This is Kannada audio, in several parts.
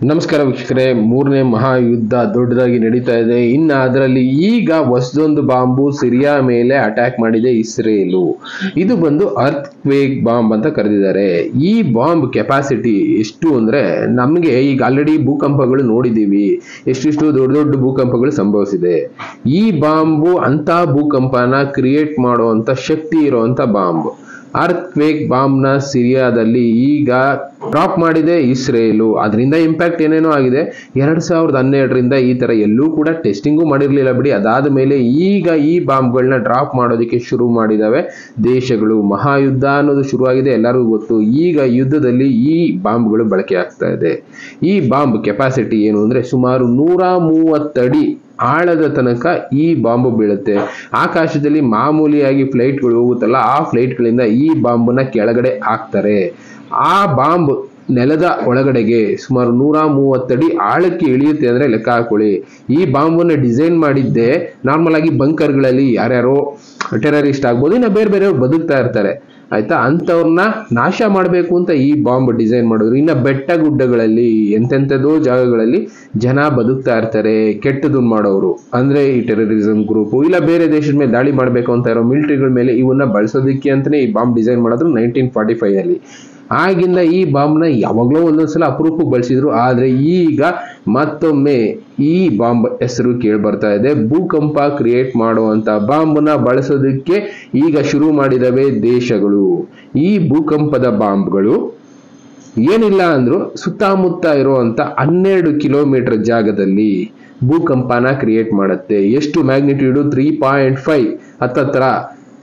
ನಮಸ್ಕಾರ ವೀಕ್ಷಕರೇ, ಮೂರನೇ ಮಹಾಯುದ್ಧ ದೊಡ್ಡದಾಗಿ ನಡೀತಾ ಇದೆ. ಇನ್ನು ಅದರಲ್ಲಿ ಈಗ ಹೊಸದೊಂದು ಬಾಂಬು ಸಿರಿಯಾ ಮೇಲೆ ಅಟ್ಯಾಕ್ ಮಾಡಿದೆ ಇಸ್ರೇಲು. ಇದು ಬಂದು ಅರ್ತ್ ಕ್ವೇಕ್ ಬಾಂಬ್ ಅಂತ ಕರೆದಿದ್ದಾರೆ. ಈ ಬಾಂಬ್ ಕೆಪಾಸಿಟಿ ಎಷ್ಟು ಅಂದ್ರೆ, ನಮಗೆ ಈಗ ಆಲ್ರೆಡಿ ಭೂಕಂಪಗಳು ನೋಡಿದೀವಿ, ಎಷ್ಟೆಷ್ಟು ದೊಡ್ಡ ದೊಡ್ಡ ಭೂಕಂಪಗಳು ಸಂಭವಿಸಿದೆ. ಈ ಬಾಂಬು ಅಂತ ಭೂಕಂಪನ ಕ್ರಿಯೇಟ್ ಮಾಡುವಂತ ಶಕ್ತಿ ಇರುವಂತ ಬಾಂಬ್. ಅರ್ತ್ ಕ್ವೇಕ್ ಬಾಂಬ್ ನ ಸಿರಿಯಾದಲ್ಲಿ ಈಗ ಡ್ರಾಪ್ ಮಾಡಿದೆ ಇಸ್ರೇಲು. ಅದರಿಂದ ಇಂಪ್ಯಾಕ್ಟ್ ಏನೇನೋ ಆಗಿದೆ. 2012ರಿಂದ ಈ ತರ ಎಲ್ಲೂ ಕೂಡ ಟೆಸ್ಟಿಂಗು ಮಾಡಿರ್ಲಿಲ್ಲ ಬಿಡಿ. ಅದಾದ ಮೇಲೆ ಈಗ ಈ ಬಾಂಬ್ಗಳನ್ನ ಡ್ರಾಪ್ ಮಾಡೋದಕ್ಕೆ ಶುರು ಮಾಡಿದಾವೆ ದೇಶಗಳು. ಮಹಾಯುದ್ಧ ಅನ್ನೋದು ಶುರುವಾಗಿದೆ, ಎಲ್ಲರಿಗೂ ಗೊತ್ತು. ಈಗ ಯುದ್ಧದಲ್ಲಿ ಈ ಬಾಂಬ್ಗಳು ಬಳಕೆ ಆಗ್ತಾ ಇದೆ. ಈ ಬಾಂಬ್ ಕೆಪಾಸಿಟಿ ಏನು ಅಂದ್ರೆ, ಸುಮಾರು 130 ಅಡಿ ಆಳದ ತನಕ ಈ ಬಾಂಬ್ ಬೀಳುತ್ತೆ. ಆಕಾಶದಲ್ಲಿ ಮಾಮೂಲಿಯಾಗಿ ಫ್ಲೈಟ್ಗಳು ಹೋಗುತ್ತಲ್ಲ, ಆ ಫ್ಲೈಟ್ಗಳಿಂದ ಈ ಬಾಂಬನ್ನ ಕೆಳಗಡೆ ಹಾಕ್ತಾರೆ. ಆ ಬಾಂಬ್ ನೆಲದ ಒಳಗಡೆಗೆ ಸುಮಾರು 130 ಅಡಿ ಆಳಕ್ಕೆ ಇಳಿಯುತ್ತೆ ಅಂದ್ರೆ ಲೆಕ್ಕ ಹಾಕೊಳ್ಳಿ. ಈ ಬಾಂಬನ್ನು ಡಿಸೈನ್ ಮಾಡಿದ್ದೆ ನಾರ್ಮಲ್ ಆಗಿ ಬಂಕರ್ಗಳಲ್ಲಿ ಯಾರ್ಯಾರೋ ಟೆರರಿಸ್ಟ್ ಆಗ್ಬೋದು, ಇನ್ನು ಬೇರೆ ಬೇರೆಯವ್ರು ಬದುಕ್ತಾ ಇರ್ತಾರೆ ಆಯ್ತಾ, ಅಂತವ್ರನ್ನ ನಾಶ ಮಾಡಬೇಕು ಅಂತ ಈ ಬಾಂಬ್ ಡಿಸೈನ್ ಮಾಡಿದ್ರು. ಇನ್ನು ಬೆಟ್ಟ ಗುಡ್ಡಗಳಲ್ಲಿ ಎಂತೆಂಥದೋ ಜಾಗಗಳಲ್ಲಿ ಜನ ಬದುಕ್ತಾ ಇರ್ತಾರೆ, ಕೆಟ್ಟದನ್ನ ಮಾಡೋರು ಅಂದ್ರೆ ಈ ಟೆರರಿಸಂ ಗ್ರೂಪ್, ಇಲ್ಲ ಬೇರೆ ದೇಶದ ಮೇಲೆ ದಾಳಿ ಮಾಡಬೇಕು ಅಂತ ಇರೋ ಮಿಲಿಟರಿಗಳ ಮೇಲೆ ಇವನ್ನ ಬಳಸೋದಕ್ಕೆ ಅಂತಾನೆ ಈ ಬಾಂಬ್ ಡಿಸೈನ್ ಮಾಡಿದ್ರು 1945 ಅಲ್ಲಿ. ಆಗಿಂದ ಈ ಬಾಂಬ್ನ ಯಾವಾಗಲೂ ಒಂದೊಂದ್ಸಲ ಅಪರೂಪಕ್ಕೆ ಬಳಸಿದ್ರು. ಆದ್ರೆ ಈಗ ಮತ್ತೊಮ್ಮೆ ಈ ಬಾಂಬ್ ಹೆಸರು ಕೇಳಿ ಬರ್ತಾ ಇದೆ. ಭೂಕಂಪ ಕ್ರಿಯೇಟ್ ಮಾಡುವಂತ ಬಾಂಬ್ನ ಬಳಸೋದಕ್ಕೆ ಈಗ ಶುರು ಮಾಡಿದವೆ ದೇಶಗಳು. ಈ ಭೂಕಂಪದ ಬಾಂಬ್ಗಳು ಏನಿಲ್ಲ ಅಂದ್ರು ಸುತ್ತಮುತ್ತ ಇರುವಂತ 12 ಕಿಲೋಮೀಟರ್ ಜಾಗದಲ್ಲಿ ಭೂಕಂಪನ ಕ್ರಿಯೇಟ್ ಮಾಡುತ್ತೆ. ಎಷ್ಟು ಮ್ಯಾಗ್ನಿಟ್ಯೂಡ್? 3.5 ಹತ್ತತ್ರ,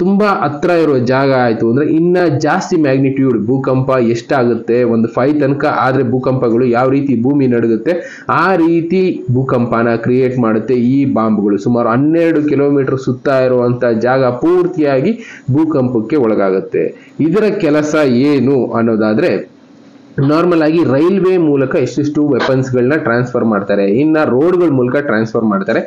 ತುಂಬಾ ಹತ್ರ ಇರೋ ಜಾಗ ಆಯ್ತು ಅಂದ್ರೆ ಇನ್ನ ಜಾಸ್ತಿ ಮ್ಯಾಗ್ನಿಟ್ಯೂಡ್ ಭೂಕಂಪ ಎಷ್ಟಾಗುತ್ತೆ, ಒಂದು 5 ತನಕ ಆದ್ರೆ ಭೂಕಂಪಗಳು ಯಾವ ರೀತಿ ಭೂಮಿ ನಡುಗುತ್ತೆ ಆ ರೀತಿ ಭೂಕಂಪನ ಕ್ರಿಯೇಟ್ ಮಾಡುತ್ತೆ ಈ ಬಾಂಬ್ಗಳು. ಸುಮಾರು 12 ಕಿಲೋಮೀಟರ್ ಸುತ್ತ ಇರುವಂತ ಜಾಗ ಪೂರ್ತಿಯಾಗಿ ಭೂಕಂಪಕ್ಕೆ ಒಳಗಾಗುತ್ತೆ. ಇದರ ಕೆಲಸ ಏನು ಅನ್ನೋದಾದ್ರೆ, ನಾರ್ಮಲ್ ಆಗಿ ರೈಲ್ವೆ ಮೂಲಕ ಎಷ್ಟೆಷ್ಟು ವೆಪನ್ಸ್ ಗಳನ್ನ ಟ್ರಾನ್ಸ್ಫರ್ ಮಾಡ್ತಾರೆ, ಇನ್ನ ರೋಡ್ಗಳ ಮೂಲಕ ಟ್ರಾನ್ಸ್ಫರ್ ಮಾಡ್ತಾರೆ,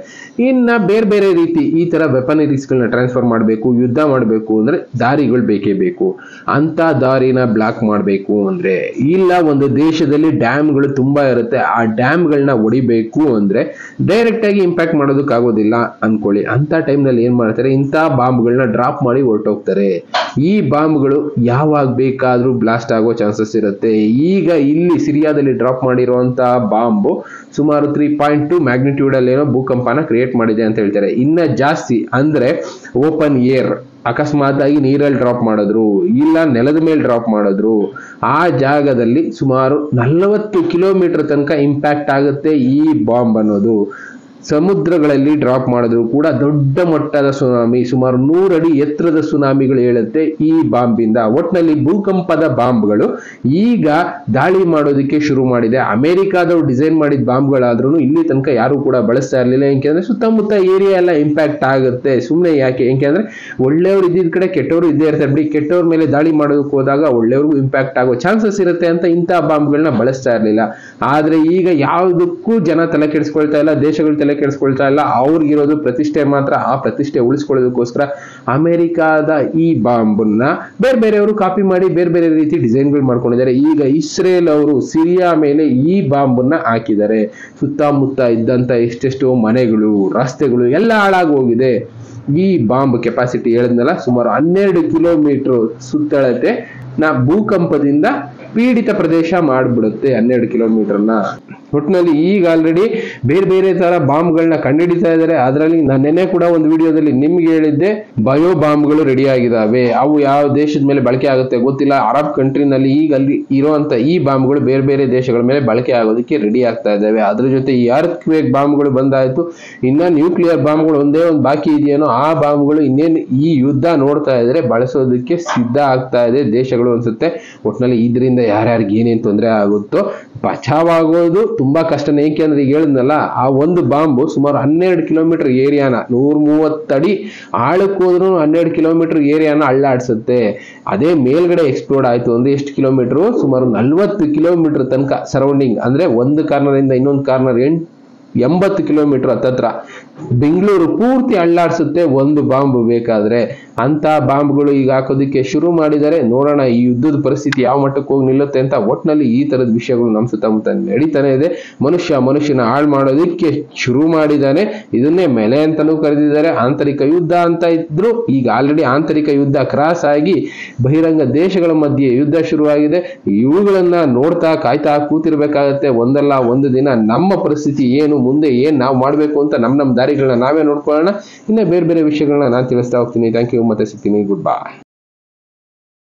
ಇನ್ನ ಬೇರೆ ಬೇರೆ ರೀತಿ ಈ ತರ ವೆಪನರೀಸ್ ಗಳನ್ನ ಟ್ರಾನ್ಸ್ಫರ್ ಮಾಡಬೇಕು, ಯುದ್ಧ ಮಾಡಬೇಕು ಅಂದ್ರೆ ದಾರಿಗಳು ಬೇಕೇ ಬೇಕು. ಅಂತ ದಾರಿನ ಬ್ಲಾಕ್ ಮಾಡಬೇಕು ಅಂದ್ರೆ, ಇಲ್ಲ ಒಂದು ದೇಶದಲ್ಲಿ ಡ್ಯಾಮ್ಗಳು ತುಂಬಾ ಇರುತ್ತೆ, ಆ ಡ್ಯಾಮ್ಗಳನ್ನ ಹೊಡಿಬೇಕು ಅಂದ್ರೆ ಡೈರೆಕ್ಟ್ ಆಗಿ ಇಂಪ್ಯಾಕ್ಟ್ ಮಾಡೋದಕ್ಕಾಗೋದಿಲ್ಲ ಅನ್ಕೊಳ್ಳಿ. ಅಂತ ಟೈಮ್ ನಲ್ಲಿ ಏನ್ ಮಾಡ್ತಾರೆ, ಇಂಥ ಬಾಂಬ್ಗಳನ್ನ ಡ್ರಾಪ್ ಮಾಡಿ ಹೊರಟೋಗ್ತಾರೆ. ಈ ಬಾಂಬ್ಗಳು ಯಾವಾಗ ಬೇಕಾದ್ರೂ ಬ್ಲಾಸ್ಟ್ ಆಗೋ ಚಾನ್ಸಸ್ ಇರುತ್ತೆ. ಈಗ ಇಲ್ಲಿ ಸಿರಿಯಾದಲ್ಲಿ ಡ್ರಾಪ್ ಮಾಡಿರುವಂತಹ ಬಾಂಬು ಸುಮಾರು 3.2 ಮ್ಯಾಗ್ನಿಟ್ಯೂಡ್ ಅಲ್ಲಿ ಏನೋ ಭೂಕಂಪನ ಕ್ರಿಯೇಟ್ ಮಾಡಿದೆ ಅಂತ ಹೇಳ್ತಾರೆ. ಇನ್ನ ಜಾಸ್ತಿ ಅಂದ್ರೆ ಓಪನ್ ಏರ್, ಅಕಸ್ಮಾತ್ ಆಗಿ ನೀರಲ್ಲಿ ಡ್ರಾಪ್ ಮಾಡಿದ್ರು, ಇಲ್ಲ ನೆಲದ ಮೇಲೆ ಡ್ರಾಪ್ ಮಾಡಿದ್ರು, ಆ ಜಾಗದಲ್ಲಿ ಸುಮಾರು 40 ಕಿಲೋಮೀಟರ್ ತನಕ ಇಂಪ್ಯಾಕ್ಟ್ ಆಗುತ್ತೆ ಈ ಬಾಂಬ್ ಅನ್ನೋದು. ಸಮುದ್ರಗಳಲ್ಲಿ ಡ್ರಾಪ್ ಮಾಡಿದ್ರು ಕೂಡ ದೊಡ್ಡ ಮಟ್ಟದ ಸುನಾಮಿ, ಸುಮಾರು 100 ಅಡಿ ಎತ್ತರದ ಸುನಾಮಿಗಳು ಹೇಳುತ್ತೆ ಈ ಬಾಂಬಿಂದ. ಒಟ್ನಲ್ಲಿ ಭೂಕಂಪದ ಬಾಂಬ್ಗಳು ಈಗ ದಾಳಿ ಮಾಡೋದಕ್ಕೆ ಶುರು ಮಾಡಿದೆ. ಅಮೆರಿಕಾದವ್ರು ಡಿಸೈನ್ ಮಾಡಿದ ಬಾಂಬ್ಗಳಾದ್ರೂ ಇಲ್ಲಿ ತನಕ ಯಾರು ಕೂಡ ಬಳಸ್ತಾ ಇರಲಿಲ್ಲ. ಯಾಕೆಂದ್ರೆ ಸುತ್ತಮುತ್ತ ಏರಿಯಾ ಎಲ್ಲ ಇಂಪ್ಯಾಕ್ಟ್ ಆಗುತ್ತೆ. ಸುಮ್ಮನೆ ಯಾಕೆ, ಯಾಕೆಂದ್ರೆ ಒಳ್ಳೆಯವ್ರು ಇದ್ದಿದ್ ಕಡೆ ಕೆಟ್ಟವರು ಇದ್ದೇ ಇರ್ತಾರೆ ಬಿಡಿ. ಕೆಟ್ಟವ್ರ ಮೇಲೆ ದಾಳಿ ಮಾಡೋದಕ್ಕೆ ಹೋದಾಗ ಒಳ್ಳೆಯವ್ರಿಗೂ ಇಂಪ್ಯಾಕ್ಟ್ ಆಗೋ ಚಾನ್ಸಸ್ ಇರುತ್ತೆ ಅಂತ ಇಂಥ ಬಾಂಬ್ಗಳನ್ನ ಬಳಸ್ತಾ ಇರಲಿಲ್ಲ. ಆದ್ರೆ ಈಗ ಯಾವುದಕ್ಕೂ ಜನ ತಲೆ ಕೆಡಿಸ್ಕೊಳ್ತಾ ಇಲ್ಲ, ದೇಶಗಳು ತಲೆ ಕೆಡಿಸ್ಕೊಳ್ತಾ ಇಲ್ಲ. ಅವ್ರಿಗಿರೋದು ಪ್ರತಿಷ್ಠೆ ಮಾತ್ರ. ಆ ಪ್ರತಿಷ್ಠೆ ಉಳಿಸ್ಕೊಳ್ಳೋದಕ್ಕೋಸ್ಕರ ಅಮೆರಿಕಾದ ಈ ಬಾಂಬನ್ನ ಬೇರೆ ಬೇರೆಯವರು ಕಾಪಿ ಮಾಡಿ ಬೇರೆ ಬೇರೆ ರೀತಿ ಡಿಸೈನ್ಗಳು ಮಾಡ್ಕೊಂಡಿದ್ದಾರೆ. ಈಗ ಇಸ್ರೇಲ್ ಅವರು ಸಿರಿಯಾ ಮೇಲೆ ಈ ಬಾಂಬನ್ನ ಹಾಕಿದ್ದಾರೆ. ಸುತ್ತಮುತ್ತ ಇದ್ದಂತ ಎಷ್ಟೆಷ್ಟೋ ಮನೆಗಳು, ರಸ್ತೆಗಳು ಎಲ್ಲ ಹಾಳಾಗಿ ಹೋಗಿದೆ. ಈ ಬಾಂಬ್ ಕೆಪಾಸಿಟಿ ಹೇಳಿದ್ನಲ್ಲ, ಸುಮಾರು 12 ಕಿಲೋಮೀಟರ್ ಸುತ್ತಳತೆ ಭೂಕಂಪದಿಂದ ಪೀಡಿತ ಪ್ರದೇಶ ಮಾಡ್ಬಿಡುತ್ತೆ. 12 ಕಿಲೋಮೀಟರ್ನ. ಒಟ್ಟಿನಲ್ಲಿ ಈಗ ಆಲ್ರೆಡಿ ಬೇರೆ ಬೇರೆ ತರ ಬಾಂಬ್ಗಳನ್ನ ಕಂಡುಹಿಡಿತಾ ಇದ್ದಾರೆ. ಅದರಲ್ಲಿ ನಾನು ನೆನ್ನೆ ಕೂಡ ಒಂದು ವಿಡಿಯೋದಲ್ಲಿ ನಿಮ್ಗೆ ಹೇಳಿದ್ದೆ, ಬಯೋ ಬಾಂಬ್ಗಳು ರೆಡಿ ಆಗಿದಾವೆ. ಅವು ಯಾವ ದೇಶದ ಮೇಲೆ ಬಳಕೆ ಆಗುತ್ತೆ ಗೊತ್ತಿಲ್ಲ. ಅರಬ್ ಕಂಟ್ರಿನಲ್ಲಿ ಈಗ ಅಲ್ಲಿ ಇರುವಂತ ಈ ಬಾಂಬ್ಗಳು ಬೇರೆ ಬೇರೆ ದೇಶಗಳ ಮೇಲೆ ಬಳಕೆ ಆಗೋದಕ್ಕೆ ರೆಡಿ ಆಗ್ತಾ ಇದ್ದಾವೆ. ಅದ್ರ ಜೊತೆ ಈ ಅರ್ತ್ ಕ್ವೇಕ್ ಬಾಂಬ್ಗಳು ಬಂದಾಯ್ತು, ಇನ್ನ ನ್ಯೂಕ್ಲಿಯರ್ ಬಾಂಬ್ಗಳು ಒಂದೇ ಒಂದು ಬಾಕಿ ಇದೆಯೇನೋ. ಆ ಬಾಂಬ್ಗಳು ಇನ್ನೇನು ಈ ಯುದ್ಧ ನೋಡ್ತಾ ಇದ್ರೆ ಬಳಸೋದಕ್ಕೆ ಸಿದ್ಧ ಆಗ್ತಾ ಇದೆ ದೇಶಗಳು ಅನ್ಸುತ್ತೆ. ಒಟ್ಟಿನಲ್ಲಿ ಇದರಿಂದ ಯಾರ್ಯಾರಿಗೆ ಏನೇನು ತೊಂದರೆ ಆಗುತ್ತೋ ಬಚಾವಾಗೋದು ತುಂಬಾ ಕಷ್ಟನೇ. ಏಕೆಂದ್ರೆ ಈಗ ಹೇಳಿದ್ನಲ್ಲ, ಆ ಒಂದು ಬಾಂಬು ಸುಮಾರು 12 ಕಿಲೋಮೀಟರ್ ಏರಿಯಾನ, 130 ಅಡಿ ಆಳಕ್ಕೆ ಹೋದ್ರೂ 12 ಕಿಲೋಮೀಟರ್ ಏರಿಯಾನ ಅಳ್ಳಾಡ್ಸುತ್ತೆ. ಅದೇ ಮೇಲ್ಗಡೆ ಎಕ್ಸ್ಪ್ಲೋಡ್ ಆಯ್ತು ಅಂದ್ರೆ ಎಷ್ಟು ಕಿಲೋಮೀಟರ್? ಸುಮಾರು 40 ಕಿಲೋಮೀಟರ್ ತನಕ ಸರೌಂಡಿಂಗ್, ಅಂದ್ರೆ ಒಂದು ಕಾರ್ನರ್ ಇಂದ ಇನ್ನೊಂದು ಕಾರ್ನರ್ 80 ಕಿಲೋಮೀಟರ್ ಹತ್ತತ್ರ ಬೆಂಗಳೂರು ಪೂರ್ತಿ ಅಳ್ಳಾಡ್ಸುತ್ತೆ ಒಂದು ಬಾಂಬ್ ಬೇಕಾದ್ರೆ. ಅಂತ ಬಾಂಬ್ಗಳು ಈಗ ಹಾಕೋದಕ್ಕೆ ಶುರು ಮಾಡಿದರೆ. ನೋಡೋಣ ಈ ಯುದ್ಧದ ಪರಿಸ್ಥಿತಿ ಯಾವ ಮಟ್ಟಕ್ಕೆ ಹೋಗಿ ನಿಲ್ಲುತ್ತೆ ಅಂತ. ಒಟ್ಟಿನಲ್ಲಿ ಈ ತರದ ವಿಷಯಗಳು ನಮ್ಮ ಸುತ್ತಮುತ್ತ ನಡೀತಾನೆ ಇದೆ. ಮನುಷ್ಯನ ಹಾಳು ಮಾಡೋದಕ್ಕೆ ಶುರು ಮಾಡಿದ್ದಾನೆ. ಇದನ್ನೇ ಮೆಲೆ ಅಂತಾನೂ ಕರೆದಿದ್ದಾರೆ. ಆಂತರಿಕ ಯುದ್ಧ ಅಂತ ಇದ್ರು, ಈಗ ಆಲ್ರೆಡಿ ಆಂತರಿಕ ಯುದ್ಧ ಕ್ರಾಸ್ ಆಗಿ ಬಹಿರಂಗ ದೇಶಗಳ ಮಧ್ಯೆ ಯುದ್ಧ ಶುರುವಾಗಿದೆ. ಇವುಗಳನ್ನ ನೋಡ್ತಾ ಕಾಯ್ತಾ ಕೂತಿರ್ಬೇಕಾಗತ್ತೆ. ಒಂದಲ್ಲ ಒಂದು ದಿನ ನಮ್ಮ ಪರಿಸ್ಥಿತಿ ಏನು, ಮುಂದೆ ಏನ್ ನಾವು ಮಾಡ್ಬೇಕು ಅಂತ ನಮ್ಮ ದಾರಿಗಳನ್ನ ನಾವೇ ನೋಡ್ಕೊಳ್ಳೋಣ. ಇನ್ನ ಬೇರೆ ಬೇರೆ ವಿಷಯಗಳನ್ನ ನಾನು ತಿಳಿಸ್ತಾ ಹೋಗ್ತೀನಿ. ಥ್ಯಾಂಕ್ ಯು, ಮತ್ತೆ ಸಿಗ್ತೀನಿ. Good bye.